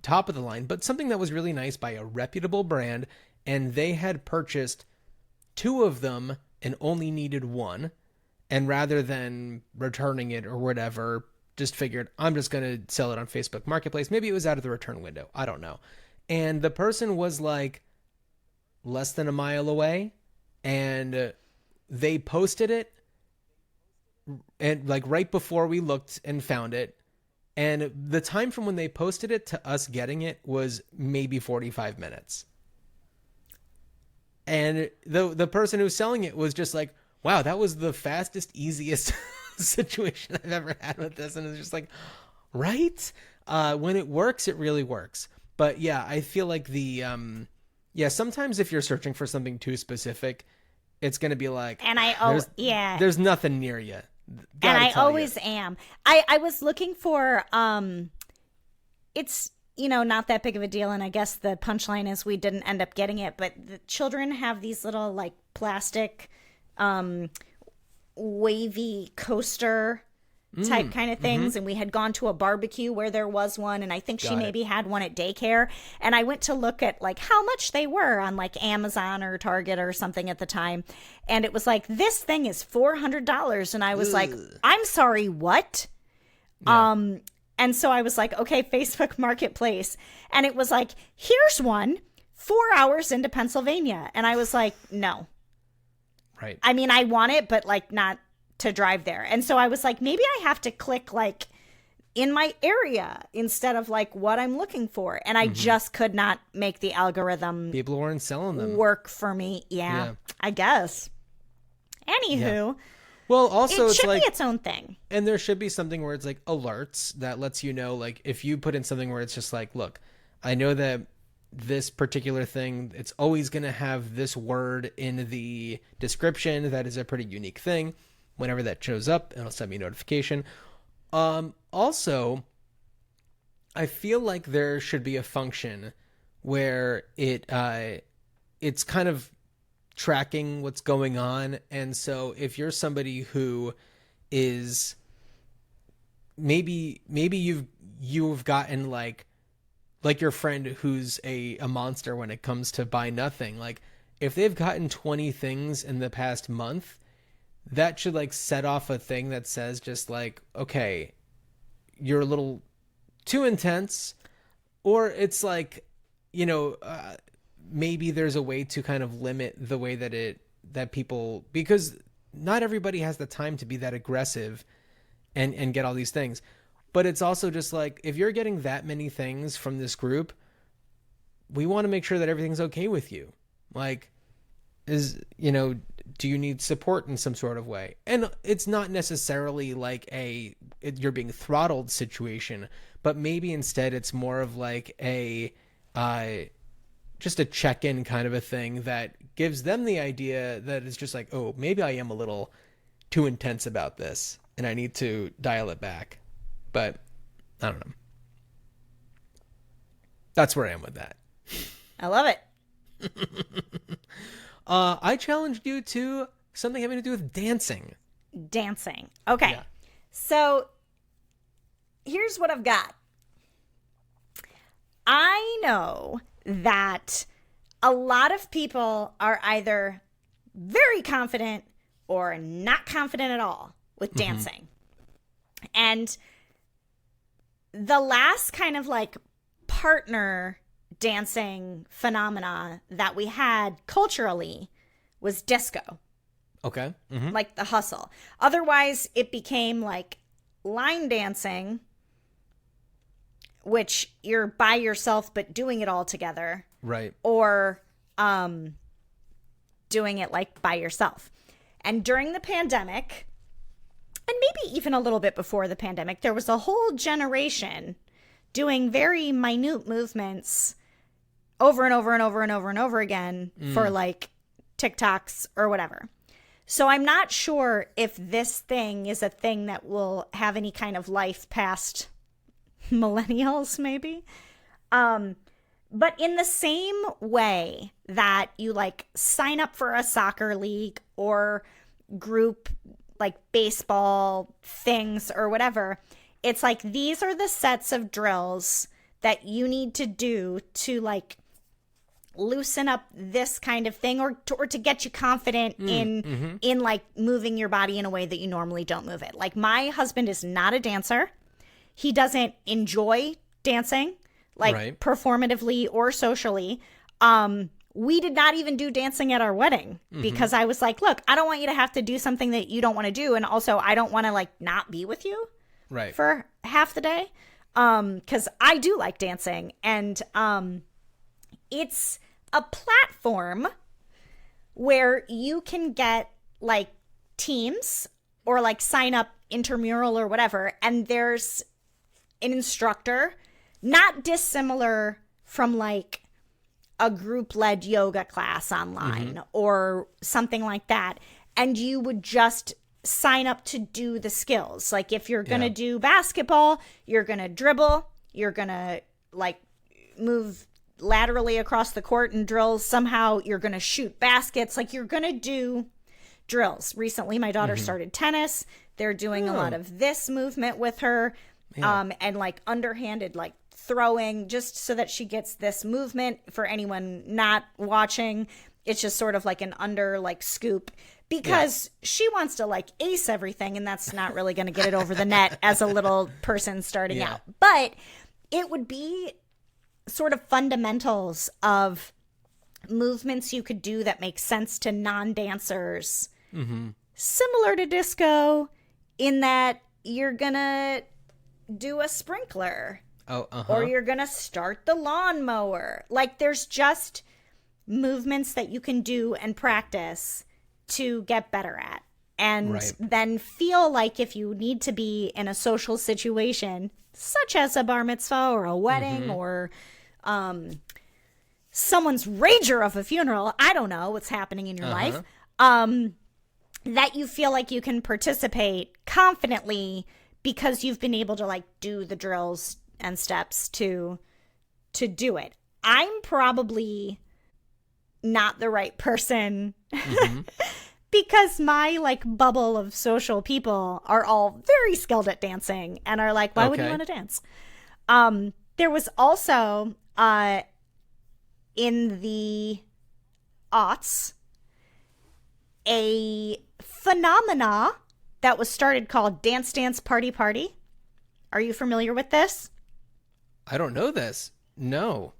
top of the line, but something that was really nice by a reputable brand. And they had purchased 2 of them and only needed 1. And rather than returning it or whatever, just figured, I'm just going to sell it on Facebook Marketplace. Maybe it was out of the return window. I don't know. And the person was like less than a mile away, and they posted it, and like right before we looked and found it. And the time from when they posted it to us getting it was maybe 45 minutes. And the person who's selling it was just like, wow, that was the fastest, easiest situation I've ever had with this. And it's just like, right? When it works, it really works. But yeah, I feel like sometimes if you're searching for something too specific, it's going to be like, and there's nothing near you. And I always am. I was looking for, it's, not that big of a deal. And I guess the punchline is we didn't end up getting it, but the children have these little like plastic, wavy coaster type kind of things. And we had gone to a barbecue where there was one. And I think she maybe had one at daycare. And I went to look at like how much they were on like Amazon or Target or something at the time. And it was like, this thing is $400. And I was like, I'm sorry, what? Yeah. And so I was like, okay, Facebook Marketplace. And it was like, here's one 4 hours into Pennsylvania. And I was like, no. Right. I mean, I want it, but like not to drive there. And so I was like, maybe I have to click like in my area instead of like what I'm looking for. And I just could not make the algorithm people weren't selling them work for me. Yeah. I guess. Anywho. Yeah. Well, also it should be its own thing. And there should be something where it's like alerts that lets you know, like if you put in something where it's just like, look, I know that this particular thing, it's always going to have this word in the description. That is a pretty unique thing. Whenever that shows up, it'll send me a notification. Also, I feel like there should be a function where it's kind of tracking what's going on. And so if you're somebody who is maybe you've gotten like your friend who's a monster when it comes to buy nothing, like if they've gotten 20 things in the past month, that should like set off a thing that says just like, okay, you're a little too intense. Or it's like, maybe there's a way to kind of limit the way that people, because not everybody has the time to be that aggressive and get all these things. But it's also just like, if you're getting that many things from this group, we want to make sure that everything's okay with you. Like, do you need support in some sort of way? And it's not necessarily like you're being throttled situation, but maybe instead it's more of like just a check-in kind of a thing that gives them the idea that it's just like, oh, maybe I am a little too intense about this and I need to dial it back. But I don't know. That's where I am with that. I love it. I challenged you to something having to do with dancing. Dancing. Okay. Yeah. So here's what I've got. I know that a lot of people are either very confident or not confident at all with dancing. And the last kind of like partner dancing phenomena that we had culturally was disco. Okay. Like the hustle. Otherwise, it became like line dancing, which you're by yourself but doing it all together. Right. Or doing it like by yourself. And during the pandemic, and maybe even a little bit before the pandemic, there was a whole generation doing very minute movements over and over and over and over and over again for like TikToks or whatever. So I'm not sure if this thing is a thing that will have any kind of life past millennials, maybe. But in the same way that you like sign up for a soccer league or group like baseball things or whatever, it's like these are the sets of drills that you need to do to like loosen up this kind of thing or to get you confident in like moving your body in a way that you normally don't move it. Like my husband is not a dancer. He doesn't enjoy dancing like performatively or socially. We did not even do dancing at our wedding because I was like, look, I don't want you to have to do something that you don't want to do. And also I don't want to like not be with you for half the day. Cause I do like dancing and, it's a platform where you can get like teams or like sign up intramural or whatever, and there's an instructor, not dissimilar from like a group-led yoga class online or something like that, and you would just sign up to do the skills. Like if you're gonna do basketball, you're gonna dribble, you're gonna like move laterally across the court and drills. Somehow you're gonna shoot baskets. Like you're gonna do drills. Recently, my daughter started tennis. They're doing a lot of this movement with her, and like underhanded, like throwing, just so that she gets this movement. For anyone not watching, it's just sort of like an under like scoop, because she wants to like ace everything, and that's not really going to get it over the net as a little person starting out. But it would be sort of fundamentals of movements you could do that make sense to non-dancers, similar to disco, in that you're gonna do a sprinkler or you're gonna start the lawnmower. Like there's just movements that you can do and practice to get better at, and then feel like if you need to be in a social situation such as a bar mitzvah or a wedding or someone's rager of a funeral, I don't know what's happening in your life, that you feel like you can participate confidently because you've been able to like do the drills and steps to do it. I'm probably not the right person because my like bubble of social people are all very skilled at dancing and are like, why would you want to dance? There was also in the aughts a phenomena that was started called Dance Dance Party Party. Are you familiar with this? I don't know this. No.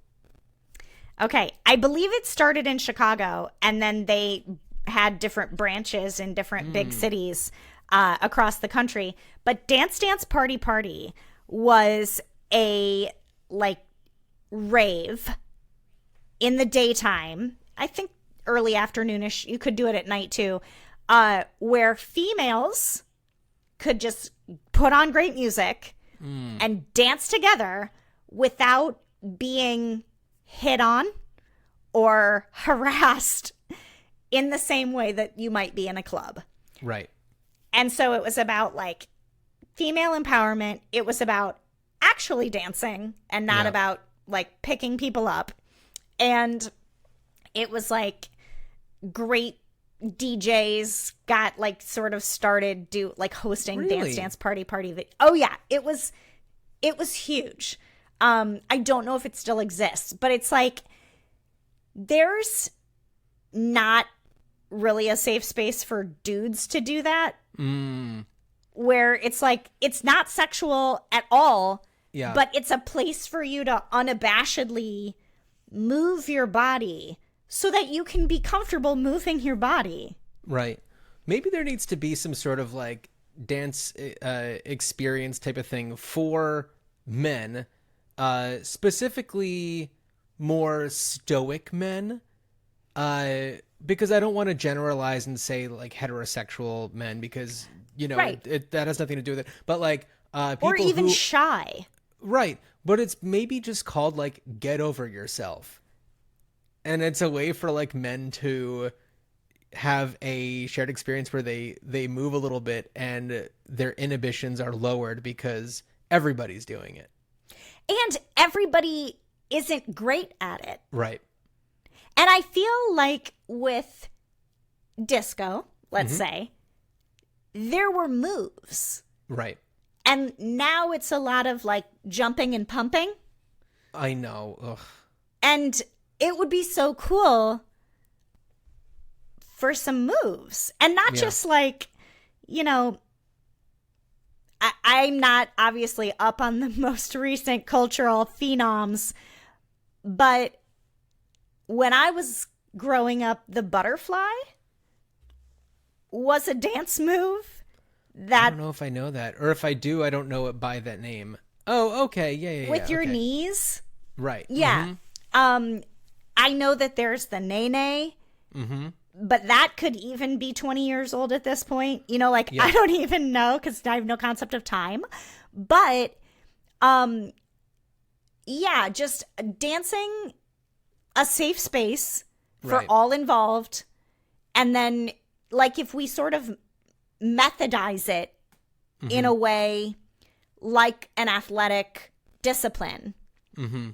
Okay. I believe it started in Chicago, and then they had different branches in different big cities across the country. But Dance Dance Party Party was a like rave in the daytime. I think early afternoonish. You could do it at night too, where females could just put on great music and dance together without being hit on or harassed in the same way that you might be in a club. Right. And so it was about like female empowerment. It was about actually dancing and not about like picking people up. And it was like great DJs got like sort of started hosting Dance Dance Party Party. Oh yeah, it was huge. I don't know if it still exists, but it's like there's not really a safe space for dudes to do that. Where it's like it's not sexual at all, but it's a place for you to unabashedly move your body so that you can be comfortable moving your body. Right. Maybe there needs to be some sort of like dance experience type of thing for men, specifically more stoic men, because I don't want to generalize and say like heterosexual men, because that has nothing to do with it. But like people or even shy. Right. But it's maybe just called like get over yourself. And it's a way for like men to have a shared experience where they move a little bit and their inhibitions are lowered because everybody's doing it. And everybody isn't great at it. Right. And I feel like with disco, let's say, there were moves. Right. And now it's a lot of like jumping and pumping. I know. Ugh. And it would be so cool for some moves. And not just like, I'm not obviously up on the most recent cultural phenoms, but when I was growing up, the butterfly was a dance move that... I don't know if I know that. Or if I do, I don't know it by that name. Oh, okay. Yeah. With your knees? Right. Yeah. I know that there's the nene, but that could even be 20 years old at this point. You know, like, Yeah. I don't even know because I have no concept of time. But, yeah, just dancing a safe space for Right. all involved. And then, like, if we sort of methodize it in a way like an athletic discipline. Mm-hmm.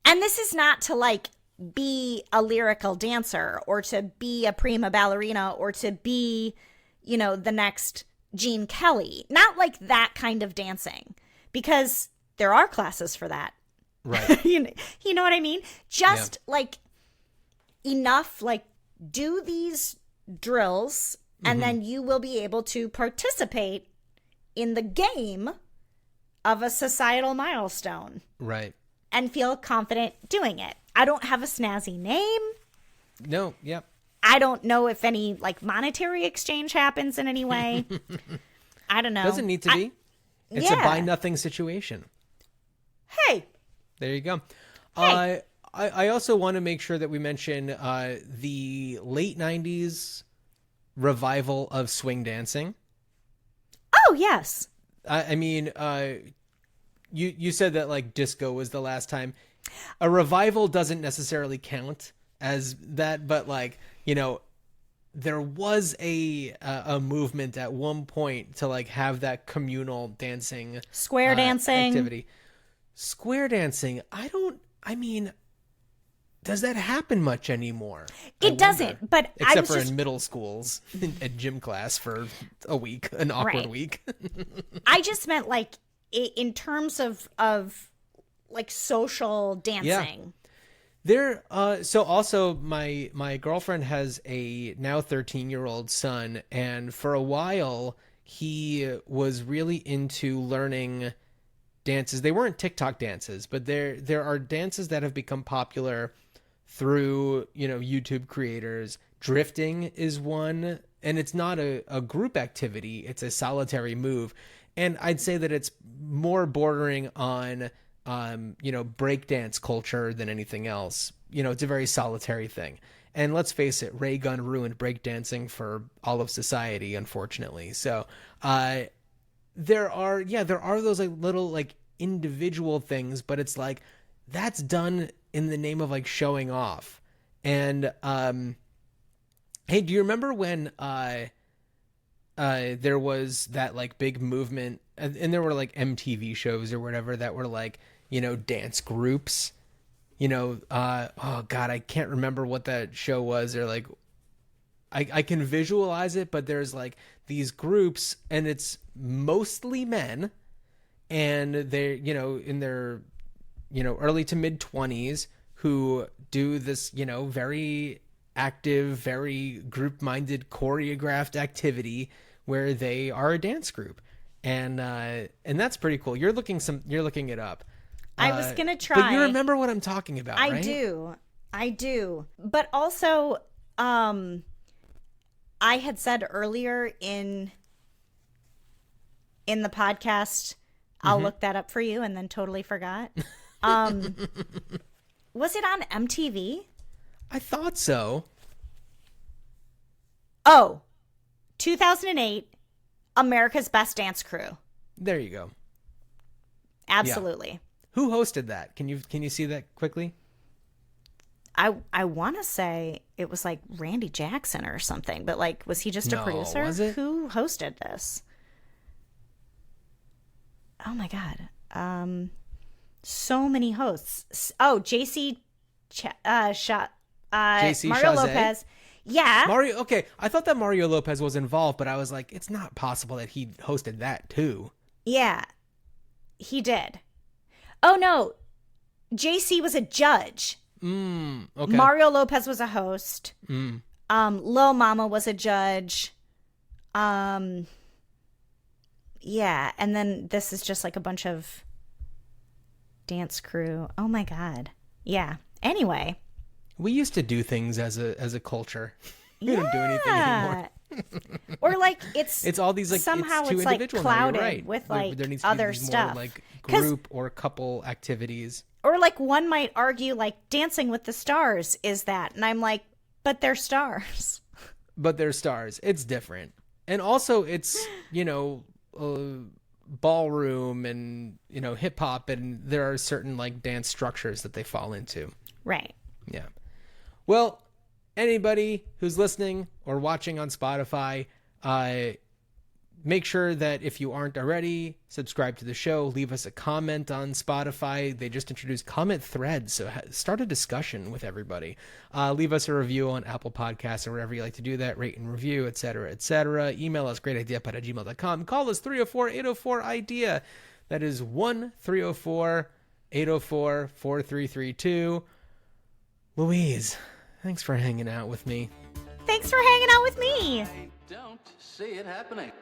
And this is not to, like, be a lyrical dancer or to be a prima ballerina or to be, you know, the next Gene Kelly. Not like that kind of dancing, because there are classes for that. Right. you know what I mean? Just like enough, like, do these drills and then you will be able to participate in the game of a societal milestone Right. and feel confident doing it. I don't have a snazzy name. No. Yep. I don't know if any, like, monetary exchange happens in any way. I don't know. Doesn't need to be. It's a buy nothing situation. Hey. There you go. Hey. I also want to make sure that we mention the late 90s revival of swing dancing. Oh, yes. I mean, you said that, like, disco was the last time. A revival doesn't necessarily count as that, but, like, you know, there was a movement at one point to, like, have that communal dancing, Square dancing activity. Square dancing. I mean, does that happen much anymore? It doesn't, but I except was for just, in middle schools at gym class for a week, an awkward Right. week. I just meant, like, in terms of like, social dancing. There, so also my girlfriend has a now 13-year-old son, and for a while he was really into learning dances. They weren't TikTok dances, but there are dances that have become popular through, you know, YouTube creators. Drifting is one, and it's not a group activity, it's a solitary move. And I'd say that it's more bordering on you know, breakdance culture than anything else. You know, it's a very solitary thing. And let's face it, Ray Gun ruined breakdancing for all of society, unfortunately. So there are those, like, little, like, individual things, but it's like that's done in the name of, like, showing off. And hey, do you remember when there was that, like, big movement, and there were, like, MTV shows or whatever that were, like, you know, dance groups, you know, oh God, I can't remember what that show was. They're like, I can visualize it, but there's, like, these groups and it's mostly men, and they're, you know, in their, you know, early to mid 20s who do this, you know, very active, very group-minded, choreographed activity where they are a dance group. And that's pretty cool. You're looking it up. I was gonna try. But you remember what I'm talking about, right? I do. But also, I had said earlier in the podcast, I'll look that up for you, and then totally forgot. Was it on MTV? I thought so. Oh, 2008, America's Best Dance Crew. There you go. Absolutely. Who hosted that? Can you see that quickly? I want to say it was, like, Randy Jackson or something, but, like, was he just a No, producer? was it? Who hosted this? Oh my God. So many hosts. Oh, JC JC Mario Chazé? Lopez. Yeah. Mario. Okay, I thought that Mario Lopez was involved, but I was like, it's not possible that he hosted that too. Yeah. He did. Oh no. JC was a judge. Okay. Mario Lopez was a host. Lil Mama was a judge. Yeah, and then this is just, like, a bunch of dance crew. Oh my God. Yeah. Anyway. We used to do things as a culture. We don't do anything anymore. Or, like, it's all these, like, somehow too it's, like, individual now, you're clouded right. with, There like, needs to be other these stuff. more, like, 'Cause- group or couple activities. Or, like, one might argue, like, Dancing with the Stars is that. And I'm like, But they're stars. But they're stars. It's different. And also it's, ballroom and, hip hop, and there are certain like dance structures that they fall into. Right. Yeah. Well, anybody who's listening or watching on Spotify, make sure that if you aren't already, subscribe to the show, leave us a comment on Spotify. They just introduced comment threads, so start a discussion with everybody. Leave us a review on Apple Podcasts or wherever you like to do that, rate and review, etc., etc. Email us, greatideapod@gmail.com. Call us 304-804-IDEA. That is 1-304-804-4332. Louise, thanks for hanging out with me. Thanks for hanging out with me. Don't see it happening.